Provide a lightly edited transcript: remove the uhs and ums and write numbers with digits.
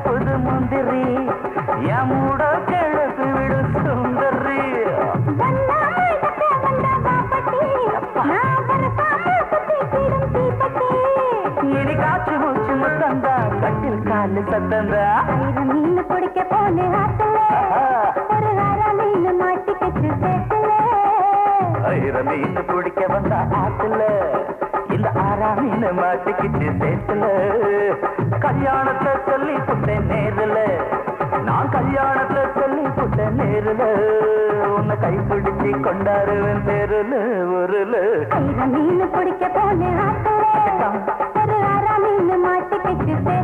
புது முந்திரி என் மூட கிழக்கு விடு சுந்தரி இனி காற்று மூச்சு முத்தந்தா கட்டில் காலு சத்தந்தா மீன் பிடிக்க போன ஆத்துல ஒரு ஆறா மீன் மாட்டிக்கிச்சு சேர்த்துல ஆயிரம் மீன் பிடிக்க வந்த ஆத்துல இந்த ஆறா மீன் மாட்டிக்கிச்சு சேர்த்துல கல்யாணத்தை சொல்லி புட்டேன் நேருல நான் கல்யாணத்தை சொல்லி புட்டேன் நேருல உன்னை கைப்பிடிச்சு கொண்டாருவேன் தெருல ஊருல மீன் பிடிக்க போன ஆத்துல ஒரு ஆறா மீன் மாட்டிக்கிச்சு